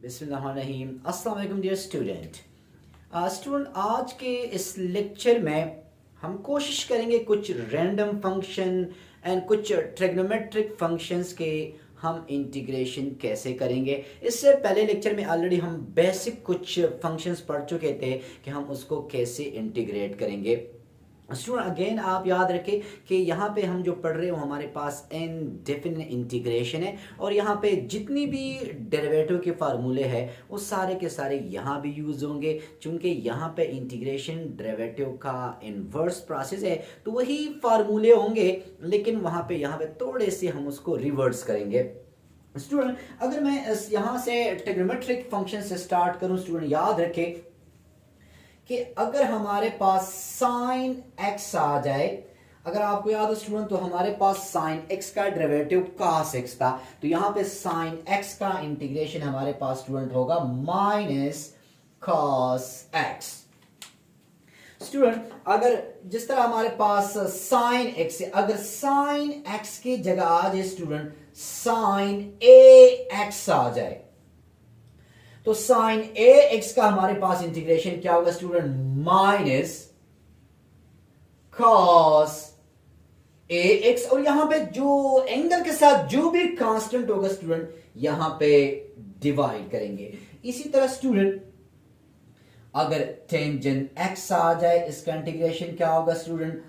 बिस्मिल्लाहिर्रहमानिर्रहीम। अस्सलाम वालेकुम डियर स्टूडेंट। आज के इस लेक्चर में हम कोशिश करेंगे कुछ रैंडम फंक्शन एंड कुछ ट्रिग्नोमेट्रिक फंक्शंस के हम इंटीग्रेशन कैसे करेंगे। इससे पहले लेक्चर में ऑलरेडी हम बेसिक कुछ फंक्शंस पढ़ चुके थे कि हम उसको कैसे इंटीग्रेट करेंगे। स्टूडेंट अगेन आप याद रखें कि यहाँ पे हम जो पढ़ रहे हो हमारे पास इनडेफिनिट इंटीग्रेशन है और यहाँ पे जितनी भी डेरिवेटिव के फार्मूले हैं वो सारे के सारे यहाँ भी यूज़ होंगे। चूँकि यहाँ पे इंटीग्रेशन डेरिवेटिव का इन्वर्स प्रोसेस है तो वही फार्मूले होंगे, लेकिन वहाँ पे यहाँ पे थोड़े से हम उसको रिवर्स करेंगे। स्टूडेंट अगर मैं यहाँ से ट्रिग्नोमेट्रिक फंक्शन से स्टार्ट करूँ, स्टूडेंट याद रखें कि अगर हमारे पास साइन एक्स आ जाए, अगर आपको याद हो स्टूडेंट तो हमारे पास साइन एक्स का डेरिवेटिव cos एक्स था, तो यहां पे साइन एक्स का इंटीग्रेशन हमारे पास स्टूडेंट होगा माइनस cos एक्स। स्टूडेंट अगर जिस तरह हमारे पास साइन एक्स है, अगर साइन एक्स की जगह आ जाए स्टूडेंट साइन ए एक्स आ जाए तो साइन ए एक्स का हमारे पास इंटीग्रेशन क्या होगा student minus cos A x, और यहां पे जो एंगल के साथ जो भी कांस्टेंट होगा स्टूडेंट यहां पे डिवाइड करेंगे। इसी तरह स्टूडेंट अगर टेंजेंट एक्स आ जाए इसका इंटीग्रेशन क्या होगा स्टूडेंट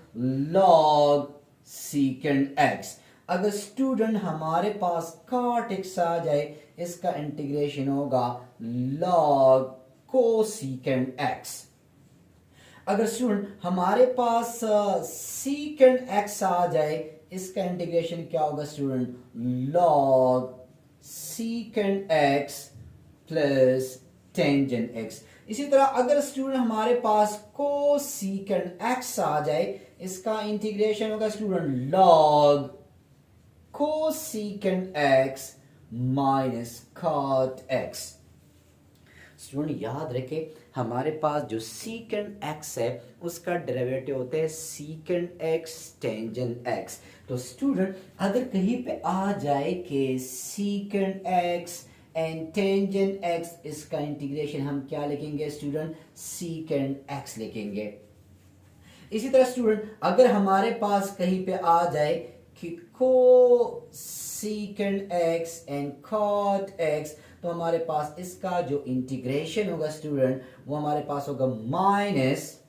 लॉग सीकेंट एक्स। अगर स्टूडेंट हमारे पास cot x आ जाए इसका इंटीग्रेशन होगा log कोसीकेंट x। अगर स्टूडेंट हमारे पास सीकेंट x आ जाए इसका इंटीग्रेशन क्या होगा student log secant x plus tangent x। इसी तरह अगर स्टूडेंट हमारे पास कोसीकेंट x आ जाए इसका इंटीग्रेशन होगा student log cosecant x minus cot x। Student याद रखें हमारे पास जो सीकेंट x है उसका डेरिवेटिव होता है सीकेंट x टेंजेंट x। तो स्टूडेंट अगर कहीं पे आ जाए कि secant x and tangent x, इसका इंटीग्रेशन हम क्या लिखेंगे स्टूडेंट सीकेंट x लिखेंगे। इसी तरह स्टूडेंट अगर हमारे पास कहीं पे आ जाए कि cosecant x and cot x, तो हमारे पास इसका जो इंटीग्रेशन होगा स्टूडेंट वो हमारे पास होगा माइनस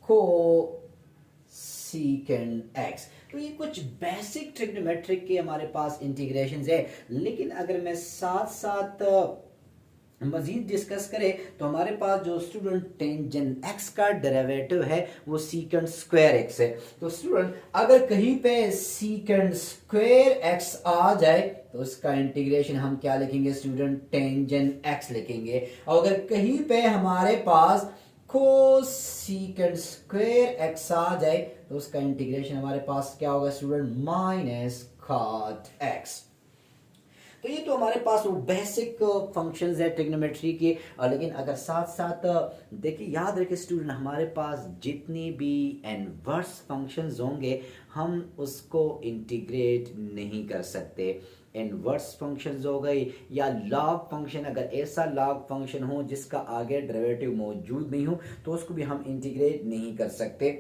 कोसीकेंट x। तो ये कुछ बेसिक ट्रिग्नोमेट्रिक के हमारे पास इंटीग्रेशंस है, लेकिन अगर मैं साथ साथ मजीद डिस्कस करें तो हमारे पास जो स्टूडेंट टेंजेंट एक्स का डेरिवेटिव है वो सीकेंट स्क्वायर एक्स है। तो स्टूडेंट अगर कहीं पे सीकेंट स्क्वायर एक्स आ जाए तो उसका इंटीग्रेशन हम क्या लिखेंगे स्टूडेंट टेंजेंट एक्स लिखेंगे। और अगर कहीं पे हमारे पास कोसीकेंट स्क्वायर एक्स आ जाए तो उसका इंटीग्रेशन हमारे पास क्या होगा स्टूडेंट माइनस cot एक्स। तो ये तो हमारे पास वो बेसिक फंक्शंस है ट्रिग्नोमेट्री के। लेकिन अगर साथ साथ देखिए याद रखिए स्टूडेंट हमारे पास जितनी भी इनवर्स फंक्शंस होंगे हम उसको इंटीग्रेट नहीं कर सकते। इनवर्स फंक्शंस हो गई या लॉग फंक्शन, अगर ऐसा लॉग फंक्शन हो जिसका आगे डेरिवेटिव मौजूद नहीं हो तो उसको भी हम इंटीग्रेट नहीं कर सकते।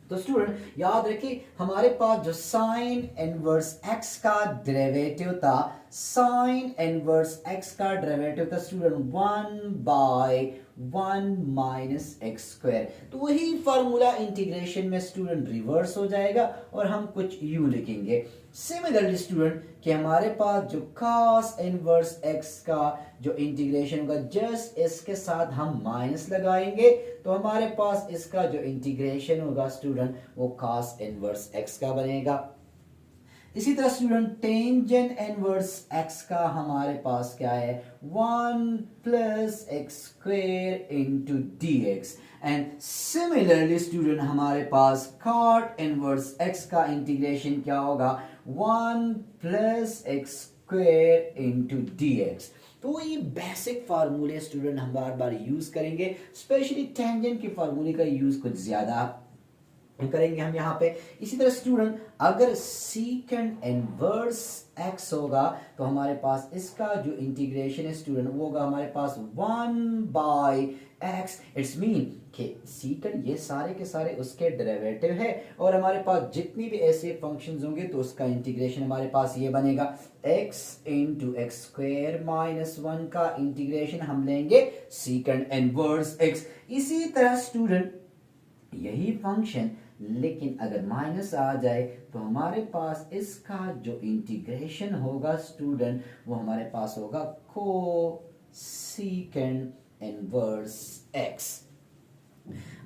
तो स्टूडेंट याद रखिए हमारे पास जो साइन इनवर्स x का डेरिवेटिव था, साइन इनवर्स x का डेरिवेटिव था स्टूडेंट 1/1 माइनस एक्स स्क्वायर। तो वही फार्मूला इंटीग्रेशन में स्टूडेंट रिवर्स हो जाएगा और हम कुछ u लिखेंगे। सिमिलरली स्टूडेंट कि हमारे पास जो cos इनवर्स x का जो इंटीग्रेशन होगा जस्ट इसके साथ हम माइनस लगाएंगे तो हमारे पास इसका जो इंटीग्रेशन होगा स्टूडेंट वो cos इनवर्स x का बनेगा। इसी तरह स्टूडेंट टेंजेंट इनवर्स x का हमारे पास क्या है 1 plus x square into dx। And similarly student हमारे पास cot इनवर्स x का इंटीग्रेशन क्या होगा 1 plus x square into dx। तो ये बेसिक फार्मूले स्टूडेंट हम बार बार यूज करेंगे, स्पेशली टेंजेंट के फार्मूले का यूज कुछ ज्यादा करेंगे हम यहाँ पे। इसी तरह स्टूडेंट अगर सीकेंड इनवर्स एक्स होगा तो हमारे पास इसका जो इंटीग्रेशन है स्टूडेंट वो होगा हमारे पास 1/x। इट्स मीन कि सीकेंड ये सारे के सारे उसके डेरिवेटिव है और हमारे पास जितनी भी ऐसे फंक्शंस होंगे तो उसका इंटीग्रेशन हमारे पास ये बनेगा x into x square minus 1 का इंटीग्रेशन हम लेंगे सीकेंड इनवर्स x। इसी तरह स्टूडेंट यही फंक्शन लेकिन अगर माइनस आ जाए तो हमारे पास इसका जो इंटीग्रेशन होगा स्टूडेंट वो हमारे पास होगा कोसेकेंड इनवर्स x।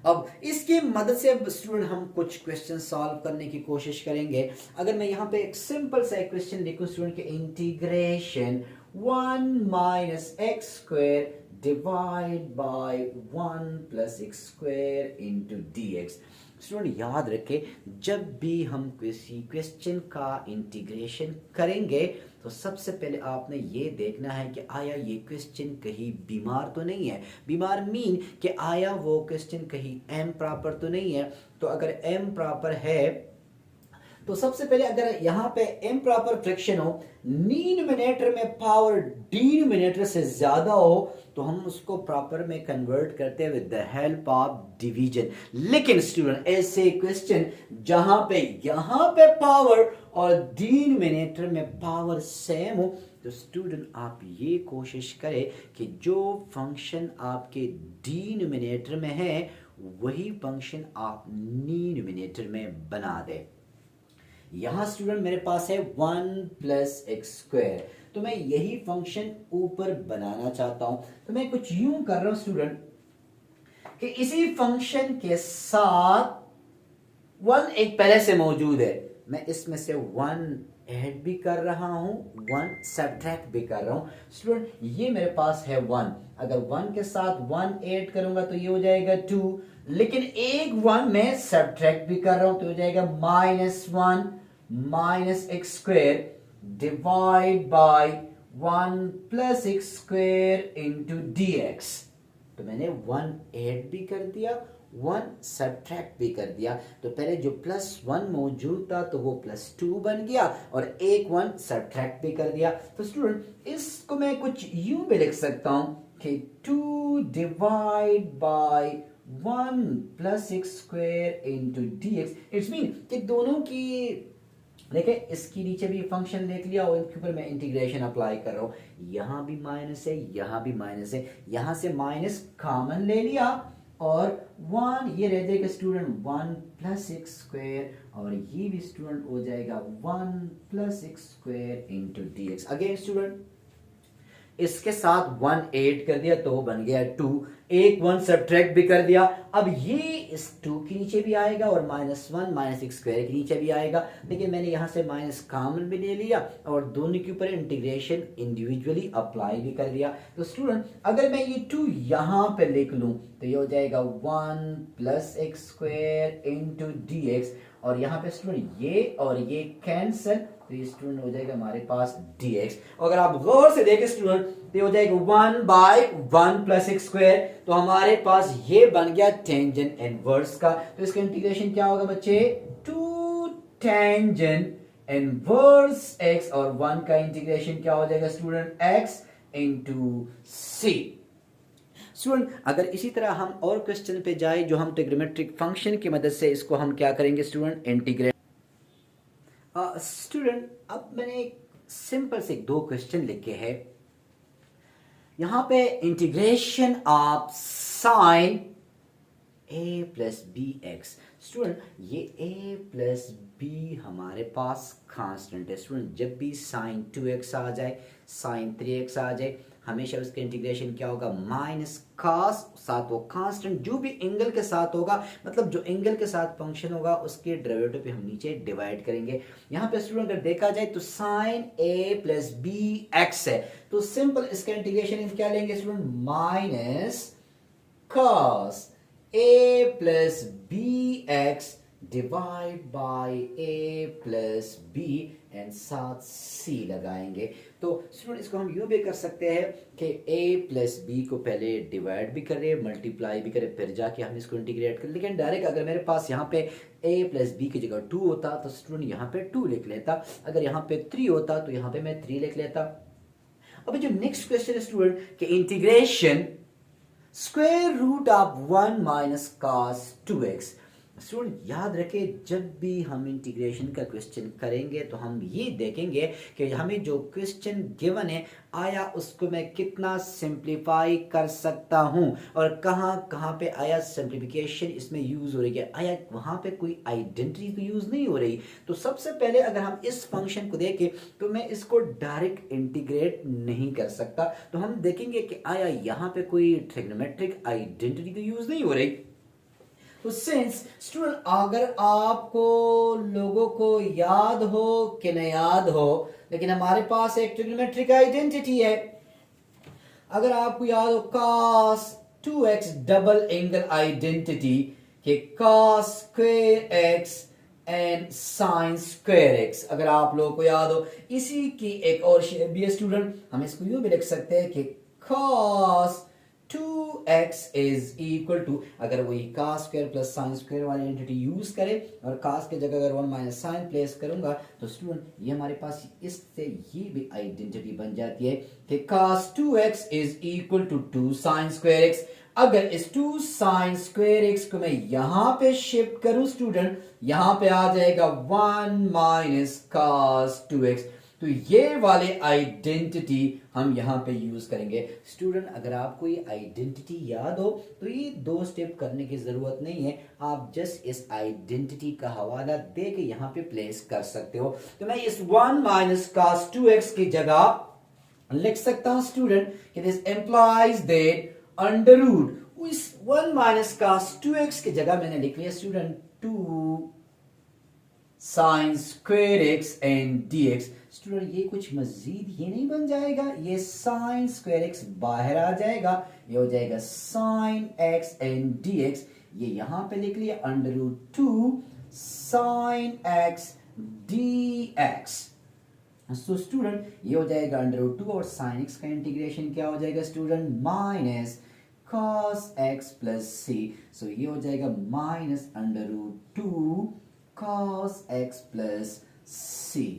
अब इसकी मदद से स्टूडेंट हम कुछ क्वेश्चन सॉल्व करने की कोशिश करेंगे। अगर मैं यहाँ पे एक सिंपल सा क्वेश्चन लिखूं स्टूडेंट के integration 1 minus x square divide by 1 plus x square into D x. Student याद रखें जब भी हम किसी क्वेश्चन का इंटीग्रेशन करेंगे तो सबसे पहले आपने ये देखना है कि आया ये क्वेश्चन कहीं बीमार तो नहीं है। बीमार मीन कि आया वो क्वेश्चन कहीं एम प्रॉपर तो नहीं है। तो अगर एम प्रॉपर है तो सबसे पहले अगर यहाँ पे एम प्रॉपर फ्रैक्शन हो डिनोमिनेटर में पावर डिनोमिनेटर से ज्यादा हो तो हम उसको प्रॉपर में कन्वर्ट करते हैं with the help of division. लेकिन स्टूडेंट ऐसे क्वेश्चन जहां पे यहाँ पे पावर और डिनोमिनेटर में पावर सेम हो तो स्टूडेंट आप ये कोशिश करें कि जो फंक्शन आपके डिनोमिनेटर में है वही फंक्शन आप न्यूमरेटर में बना दें। यहां स्टूडेंट मेरे पास है 1 प्लस एक्स स्क्वायर, तो मैं यही फंक्शन ऊपर बनाना चाहता हूं। तो मैं कुछ यूं कर रहा हूं स्टूडेंट कि इसी फंक्शन के साथ 1 एक पहले से मौजूद है, मैं इसमें से 1 ऐड भी कर रहा हूं, 1 सब्ट्रैक्ट भी कर रहा हूं। स्टूडेंट ये मेरे पास है 1, अगर 1 के साथ 1 ऐड करूंगा तो ये हो जाएगा 2, लेकिन एक 1 मैं सब्ट्रैक्ट भी कर रहा हूं तो हो जाएगा -1 minus x square divide by 1 plus x square into dx। तो मैंने 1 ऐड भी कर दिया, 1 सब्ट्रैक्ट भी कर दिया। तो पहले जो +1 मौजूद था तो वो +2 बन गया और एक 1 सब्ट्रैक्ट भी कर दिया। तो स्टूडेंट इसको मैं कुछ यूं भी लिख सकता हूं कि 2 divide by 1 plus x square into dx। It's mean कि दोनों की देखिए इसके नीचे भी फंक्शन देख लिया और इनके ऊपर मैं इंटीग्रेशन अप्लाई कर रहा हूं। यहां भी माइनस है, यहां भी माइनस है, यहां से माइनस कॉमन ले लिया और 1 ये रह जाएगा स्टूडेंट 1 प्लस एक्स स्क्वायर और ये भी स्टूडेंट हो जाएगा 1 plus x square into dx। Again student इसके साथ 1 ऐड कर दिया तो बन गया 2, एक 1 सब्ट्रैक्ट भी कर दिया। अब ये इस 2 के नीचे भी आएगा और -1 माइनस एक्स स्क्वायर के नीचे भी आएगा, लेकिन मैंने यहां से माइनस कॉमन भी ले लिया और दोनों के ऊपर इंटीग्रेशन इंडिविजुअली अप्लाई भी कर दिया। तो स्टूडेंट अगर मैं ये 2 यहां पे लिख लूं तो ये हो जाएगा 1 plus x square into dx और यहाँ पे स्टूडेंट ये और ये कैंसिल तो ये स्टूडेंट हो जाएगा हमारे पास dx। अगर आप गौर से देखें स्टूडेंट तो ये हो जाएगा 1 बाय 1 प्लस एक्स स्क्वायर, तो हमारे पास ये बन गया टेंजेंट इनवर्स का। तो इसका इंटीग्रेशन क्या होगा बच्चे, 2 टेंजेंट इनवर्स x और 1 का इंटीग्रेशन क्या हो जाएगा student x into c। Student अगर इसी तरह हम और क्वेश्चन पे जाए जो हम ट्रिग्नोमेट्रिक फंक्शन की मदद से इसको हम क्या करेंगे स्टूडेंट, इंटीग्रेट। स्टूडेंट अब मैंने सिंपल से 2 क्वेश्चन लिखे हैं। यहां पे integration of sine a plus b x. Student ये a प्लस बी हमारे पास कांस्टेंट है। स्टूडेंट जब भी साइन 2x आ जाए, साइन 3x आ जाए, हमेशा उसका इंटीग्रेशन क्या होगा, माइनस cos, साथ वो कांस्टेंट जो भी एंगल के साथ होगा, मतलब जो एंगल के साथ फंक्शन होगा उसके डेरिवेटिव पे हम नीचे डिवाइड करेंगे। यहाँ पे स्टूडेंट अगर देखा जाए तो sine a plus b x है, तो सिंपल इसका इंटीग्रेशन क्या लेंगे student, minus cos a plus b x divide by a plus b and साथ सी लगाएंगे। तो स्टूडेंट इसको हम यूं भी कर सकते हैं कि ए प्लस बी को पहले डिवाइड भी करें, मल्टीप्लाई भी करें, फिर जाके हम इसको इंटीग्रेट करें। लेकिन डायरेक्ट अगर मेरे पास यहाँ पे ए प्लस बी की जगह 2 होता तो स्टूडेंट यहाँ पे 2 लिख लेता, अगर यहाँ पे 3 होता तो यहाँ पे मैं 3 लिख लेता। अब जो नेक्स्ट क्वेश्चन है स्टूडेंट कि integration square root of 1 minus cos 2x। Student याद रखें, जब भी हम इंटीग्रेशन का क्वेश्चन करेंगे तो हम ये देखेंगे कि हमें जो क्वेश्चन गिवन है आया उसको मैं कितना सिंप्लीफाई कर सकता हूं और कहां कहां पे आया सिंप्लीफिकेशन इसमें यूज हो रही है, आया वहां पे कोई आइडेंटिटी तो यूज नहीं हो रही। तो सबसे पहले अगर हम इस फंक्शन को देखें तो मैं इसको डायरेक्ट इंटीग्रेट नहीं कर सकता, तो हम देखेंगे कि आया यहां पे कोई ट्रिग्नोमेट्रिक आइडेंटिटी तो यूज नहीं हो रही। तो सिंस स्टूडेंट अगर आपको लोगों को याद हो कि नहीं याद हो, लेकिन हमारे पास एक ट्रिग्नोमेट्रिक आइडेंटिटी है। अगर आपको याद हो cos 2x double angle identity कि cos square x and sin square x, अगर आप लोगों को याद हो, इसी की एक और शेप भी है स्टूडेंट। हम इसको यूं भी लिख सकते हैं कि cos 2x is equal to, अगर वही cos square plus sin square वाली एंटिटी यूज करें और cos के जगह अगर 1 माइनस sin प्लेस करूंगा तो स्टूडेंट ये हमारे पास इससे ये भी आइडेंटिटी बन जाती है कि cos 2x is equal to 2 sin square x। अगर इस 2 sin स्क्वायर x को मैं यहां पे शिफ्ट करूं स्टूडेंट, यहां पे आ जाएगा 1 माइनस cos 2x। तो ये वाले आइडेंटिटी हम यहां पे यूज करेंगे। स्टूडेंट अगर आपको ये आइडेंटिटी याद हो तो ये 2 स्टेप करने की जरूरत नहीं है, आप जस्ट इस आइडेंटिटी का हवाला दे के यहां पे प्लेस कर सकते हो। तो मैं इस 1 माइनस cos 2x की जगह लिख सकता हूं स्टूडेंट कि this implies that under root, इस 1 माइनस cos 2x की जगह मैंने लिख लिया student 2 sin square x and dx। Student ये कुछ मजीद ये नहीं बन जाएगा, ये sin स्क्वायर x बाहर आ जाएगा, ये हो जाएगा sin x एंड dx। ये यहां पे लिख लिया under root 2 sin x dx। तो स्टूडेंट ये हो जाएगा अंडर रूट 2 और sin x का इंटीग्रेशन क्या हो जाएगा student, minus cos x plus c। So ये हो जाएगा minus under root 2 cos x plus c।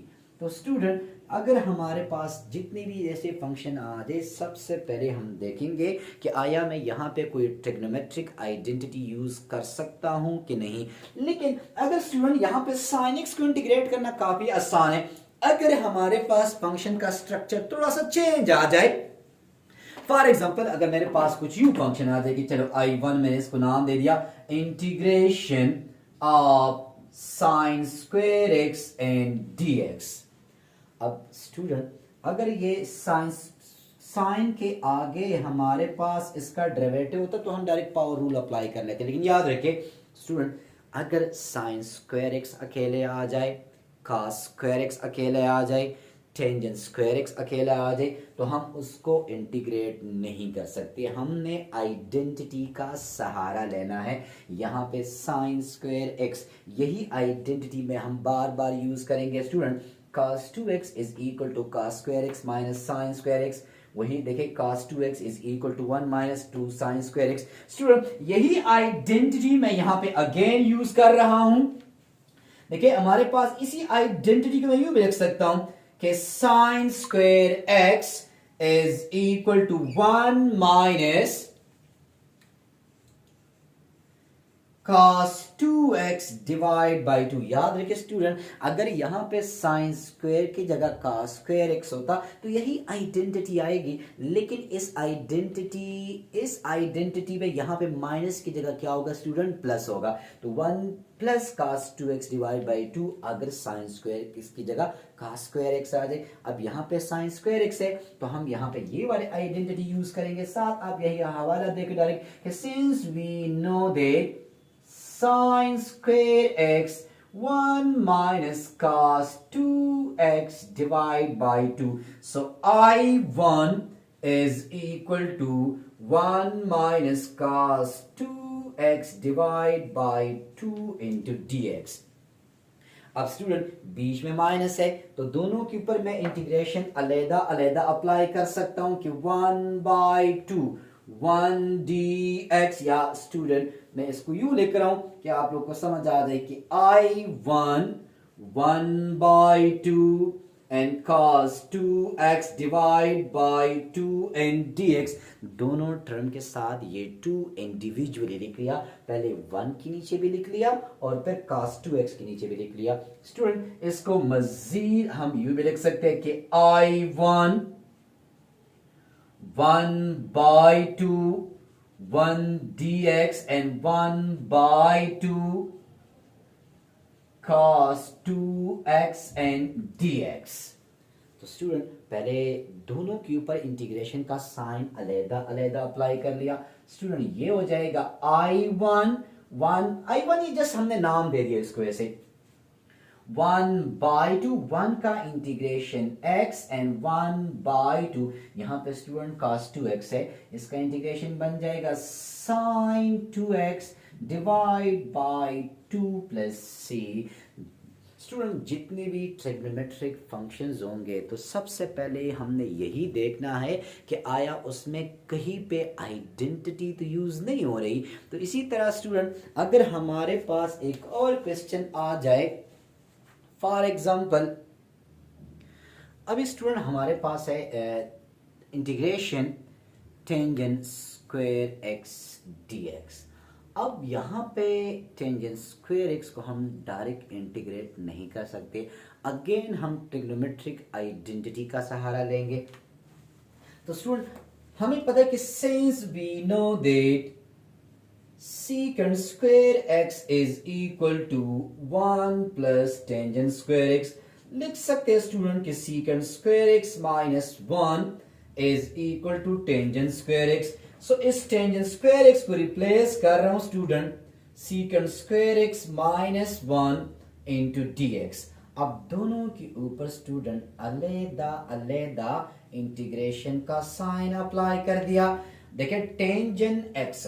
तो स्टूडेंट अगर हमारे पास जितने भी ऐसे फंक्शन आ जाए, सबसे पहले हम देखेंगे कि आया मैं यहाँ पे कोई ट्रिग्नोमेट्रिक आइडेंटिटी यूज कर सकता हूँ कि नहीं। लेकिन अगर स्टूडेंट यहाँ पे sin x को इंटीग्रेट करना काफी आसान है, अगर हमारे पास फंक्शन का स्ट्रक्चर थोड़ा सा चेंज आ जाए। फॉर एग्जाम्पल अगर मेरे पास कुछ यू फंक्शन आ जाए कि चलो I1 मैंने इसको नाम दे दिया integration of sin square x and dx। अब स्टूडेंट अगर ये साइन के आगे हमारे पास इसका डेरिवेटिव होता तो हम डायरेक्ट पावर रूल अप्लाई कर लेते, लेकिन याद रखें स्टूडेंट अगर sin स्क्वायर x अकेले आ जाए, cos स्क्वायर x अकेले आ जाए, टेंजेंट स्क्वायर x अकेला आ जाए तो हम उसको इंटीग्रेट नहीं कर सकते, हमने आइडेंटिटी का सहारा लेना है। यहाँ पे sin स्क्वायर x, यही आइडेंटिटी में हम बार बार यूज करेंगे student. cos 2x is equal to cos square x minus sin square x, वही देखिए cos 2x is equal to 1 minus 2 sin square x। Student यही आइडेंटिटी मैं यहाँ पे अगेन यूज कर रहा हूं। देखिए हमारे पास इसी आइडेंटिटी को मैं यूं भी लिख सकता हूं कि sin square x is equal to 1 minus cos 2x divide by 2। याद रखिए स्टूडेंट अगर यहां पे sin स्क्वायर की जगह cos स्क्वायर x होता तो यही आइडेंटिटी आएगी, लेकिन इस आइडेंटिटी में यहां पे माइनस की जगह क्या होगा स्टूडेंट, प्लस होगा। तो 1 plus cos 2x divide by 2, अगर sin स्क्वायर इसकी जगह cos स्क्वायर x आ जाए। अब यहाँ पे sin स्क्वायर x है तो हम यहाँ पे ये वाले आइडेंटिटी यूज करेंगे। साथ आप यही हवाला देकर डायरेक्ट कि since we know that sin square x 1 minus cos 2x divided by 2. So I1 is equal to 1 minus cos 2 2x divide by 2 into D x. अब स्टूडेंट बीच में माइनस है तो दोनों के ऊपर मैं इंटीग्रेशन अलग अलग अप्लाई कर सकता हूं कि 1/2 1 dx, या स्टूडेंट मैं इसको यूं लिख रहा हूं कि आप लोग को समझ आ जाए कि I1 1/2 and cos 2x divide by 2n dx। दोनों टर्म के साथ ये 2 इंडिविजुअली लिख लिया, पहले 1 के नीचे भी लिख लिया और फिर cos 2x के नीचे भी लिख लिया। स्टूडेंट इसको मजीद हम यूं भी लिख सकते हैं कि I1 1/2 1 dx and 1/2 cos 2x and dx। तो स्टूडेंट पहले दोनों के ऊपर इंटीग्रेशन का साइन अलग अलग अप्लाई कर लिया। स्टूडेंट ये हो जाएगा I1 ये जस्ट हमने नाम दे दिया इसको ऐसे 1/2 1 का इंटीग्रेशन x एंड 1/2 यहां पे स्टूडेंट cos 2x है, इसका इंटीग्रेशन बन जाएगा sin 2x divide by 2 plus c। Student जितने भी ट्रिग्नोमेट्रिक फंक्शंस होंगे तो सबसे पहले हमने यही देखना है कि आया उसमें कहीं पे आइडेंटिटी तो यूज नहीं हो रही। तो इसी तरह स्टूडेंट अगर हमारे पास एक और क्वेश्चन आ जाए, फॉर एग्जांपल अभी स्टूडेंट हमारे पास है integration tangent square x dx। अब यहाँ पे टेंजेंट स्क्वायर एक्स को हम डायरेक्ट इंटीग्रेट नहीं कर सकते, अगेन हम ट्रिग्नोमेट्रिक आइडेंटिटी का सहारा लेंगे। तो स्टूडेंट हमें पता है कि since we know that secant square x is equal to 1 plus tangent square x, लिख सकते हैं स्टूडेंट कि secant square x minus 1 is equal to tangent square x। सो इस tangent square x को रिप्लेस कर रहा हूं student secant square x minus 1 into dx। अब दोनों के ऊपर स्टूडेंट अलग इंटीग्रेशन का साइन अप्लाई कर दिया। देखिए tangent x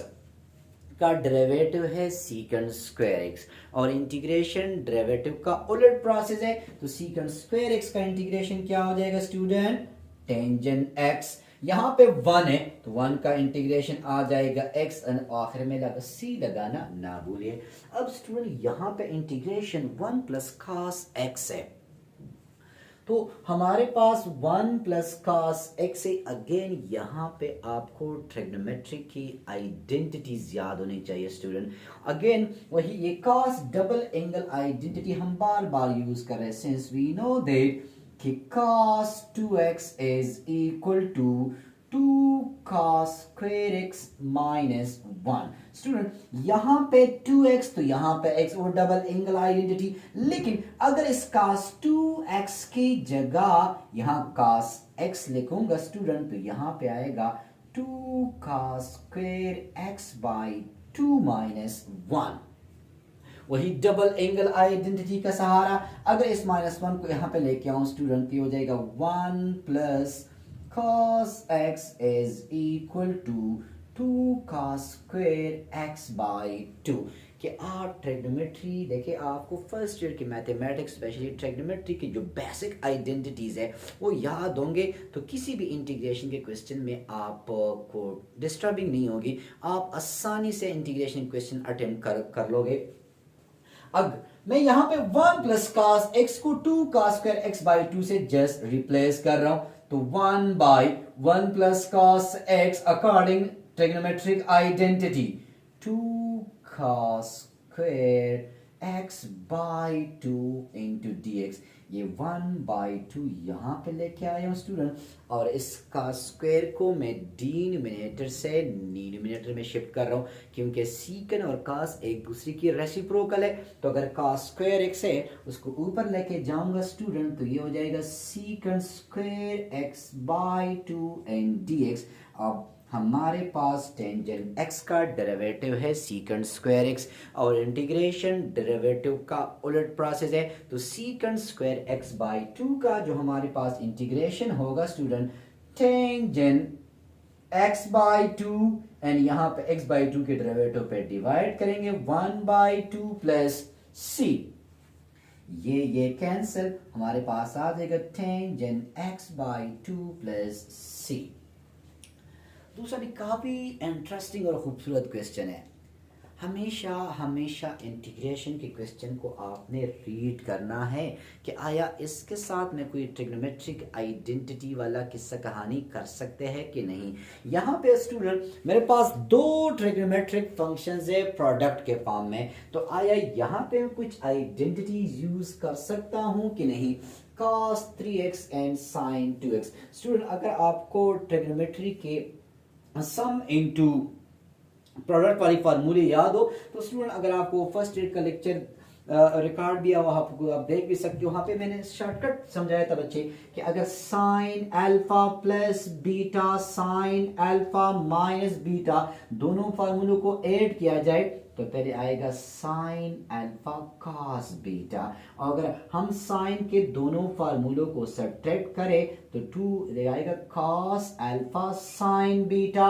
का डेरिवेटिव है secant square x और इंटीग्रेशन डेरिवेटिव का उलट प्रोसेस है, तो secant square x का इंटीग्रेशन क्या हो जाएगा स्टूडेंट tangent x। यहां पे 1 है तो 1 का इंटीग्रेशन आ जाएगा x और आखिर में लगा c लगाना ना भूलिए। अब स्टूडेंट यहां पे इंटीग्रेशन 1 प्लस cos x है, तो हमारे पास 1 प्लस cos x है। अगेन यहाँ पे आपको ट्रिग्नोमेट्रिक की आइडेंटिटीज याद होनी चाहिए स्टूडेंट। अगेन वही ये cos डबल एंगल आइडेंटिटी हम बार बार यूज कर रहे हैं, सिंस वी नो दैट कि cos 2x is equal to 2 cos square x minus 1। Student यहां पे 2x तो यहां पे x और डबल एंगल आइडेंटिटी, लेकिन अगर इस cos 2x की जगह यहां cos x लिखूंगा स्टूडेंट तो यहां पे आएगा 2 cos square x by 2 minus 1। वही डबल एंगल आइडेंटिटी का सहारा, अगर इस -1 को यहां पे लेके आऊं स्टूडेंट तो हो जाएगा 1 plus cos x is equal to 2 cos square x by 2। कि आप ट्रिग्नोमेट्री देखिए, आपको फर्स्ट ईयर की मैथमेटिक्स स्पेशली ट्रिग्नोमेट्री की जो बेसिक आइडेंटिटीज है वो याद होंगे, तो किसी भी इंटीग्रेशन के क्वेश्चन में आपको डिस्टर्बिंग नहीं होगी, आप आसानी से इंटीग्रेशन क्वेश्चन अटेम्प्ट कर लोगे। अब मैं यहां पे 1 प्लस cos x को 2 cos square x by 2 से जस्ट रिप्लेस कर रहा हूं, तो 1 by 1 plus cos x according trigonometric identity 2 cos square x by 2 into dx। ये 1 by 2 यहां पे लेके आया हूं स्टूडेंट, और इसका स्क्वायर को मैं डिनोमिनेटर से न्यूमरेटर में शिफ्ट कर रहा हूं, क्योंकि सीकन और cos एक दूसरे की रेसिप्रोकल है। तो अगर cos स्क्वायर x है उसको ऊपर लेके जाऊंगा स्टूडेंट तो ये हो जाएगा secant square x by 2 and dx। अब हमारे पास टेंजेंट x का डेरिवेटिव है सीकंड स्क्वायर x और इंटीग्रेशन डेरिवेटिव का उलट प्रोसेस है, तो सीकंड स्क्वायर x बाई 2 का जो हमारे पास इंटीग्रेशन होगा student tangent x by two and यहाँ पे x बाई टू के डेरिवेटिव पे डिवाइड करेंगे 1/2 प्लस c, ये कैंसिल, हमारे पास आ जाएगा tangent x by two plus c। दूसरा भी काफी इंटरेस्टिंग और खूबसूरत क्वेश्चन है। हमेशा इंटीग्रेशन के क्वेश्चन को आपने रीड करना है कि आया इसके साथ में कोई ट्रिग्नोमेट्रिक आइडेंटिटी वाला किस्सा कहानी कर सकते हैं कि नहीं। यहाँ पे स्टूडेंट मेरे पास दो ट्रिग्नोमेट्रिक फंक्शंस है प्रोडक्ट के फॉर्म में, तो आया यहाँ पे कुछ आइडेंटिटीज यूज कर सकता हूँ कि नहीं। cos 3x and sin 2x। Student अगर आपको ट्रिग्नोमेट्री के सम इनटू प्रोडक्ट वाली फार्मूले याद हो तो स्टूडेंट अगर आपको फर्स्ट ईयर का लेक्चर रिकॉर्ड भी आप देख भी सकते हो। वहां पे मैंने शॉर्टकट समझाया था बच्चे कि अगर sine alpha plus beta sine alpha minus beta दोनों फार्मूलों को ऐड किया जाए तो पहले आएगा साइन अल्फा कॉस बीटा, और अगर हम साइन के दोनों फार्मूलों को सब्ट्रैक्ट करें तो 2 आएगा कॉस अल्फा साइन बीटा।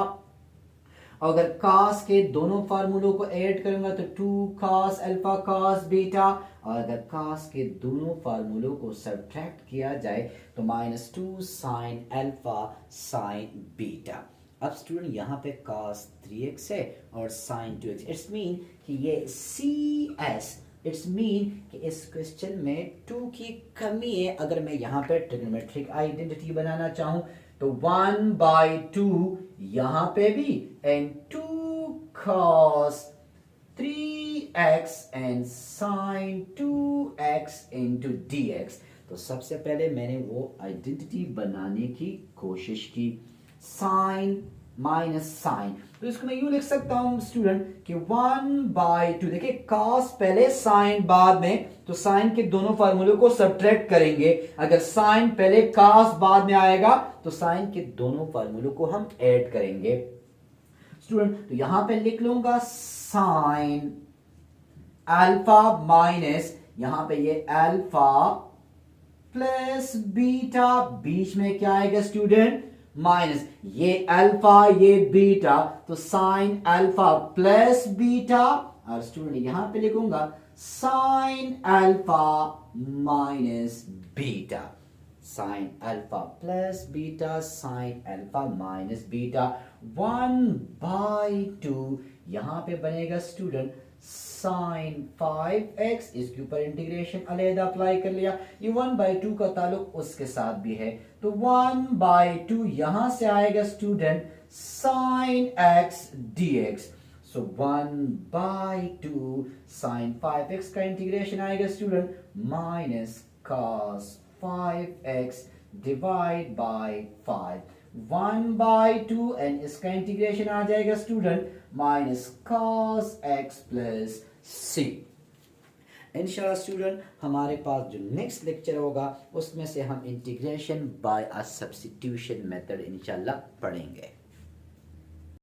अगर cos के दोनों फार्मूलों को ऐड करूंगा तो 2 cos अल्फा cos बीटा, और अगर cos के दोनों फार्मूलों को सब्ट्रैक्ट किया जाए तो -2 sin अल्फा sin बीटा। अब स्टूडेंट यहाँ पे cos 3x है और sin 2x, इट्स मीन कि ये CS, इट्स मीन कि इस क्वेश्चन में 2 की कमी है। अगर मैं यहाँ पे ट्रिग्नोमेट्रिक आइडेंटिटी बनाना चाहूं तो 1/2 यहां पे भी and 2 cos 3x and sin 2x into dx। तो सबसे पहले मैंने वो आइडेंटिटी बनाने की कोशिश की, sin माइनस साइन, तो इसको मैं यूं लिख सकता हूं स्टूडेंट कि 1/2, देखिए cos पहले sin बाद में, तो sin के दोनों फार्मूलों को सब्ट्रैक्ट करेंगे। अगर sin पहले cos बाद में आएगा तो sin के दोनों फार्मूलों को हम ऐड करेंगे स्टूडेंट। तो यहां पे लिख लूंगा sin अल्फा माइनस, यहां पे ये अल्फा प्लस बीटा, बीच में क्या आएगा स्टूडेंट माइनस, ये अल्फा ये बीटा, तो साइन अल्फा प्लस बीटा, और स्टूडेंट यहां पे लिखूंगा sine alpha minus beta, sine alpha plus beta sine alpha minus beta 1/2। यहां पे बनेगा स्टूडेंट साइन 5x, इसके ऊपर इंटीग्रेशन अलहदा अप्लाई कर लिया, ये 1/2 का ताल्लुक उसके साथ भी है, तो 1/2 यहां से आएगा स्टूडेंट साइन x dx। सो 1/2 साइन 5x का इंटीग्रेशन आएगा student minus cos 5x divide by 5, 1/2 and इसका इंटीग्रेशन आ जाएगा student minus cos x plus c। इंशाल्लाह स्टूडेंट हमारे पास जो नेक्स्ट लेक्चर होगा उसमें से हम integration by a substitution method इंशाल्लाह पढ़ेंगे।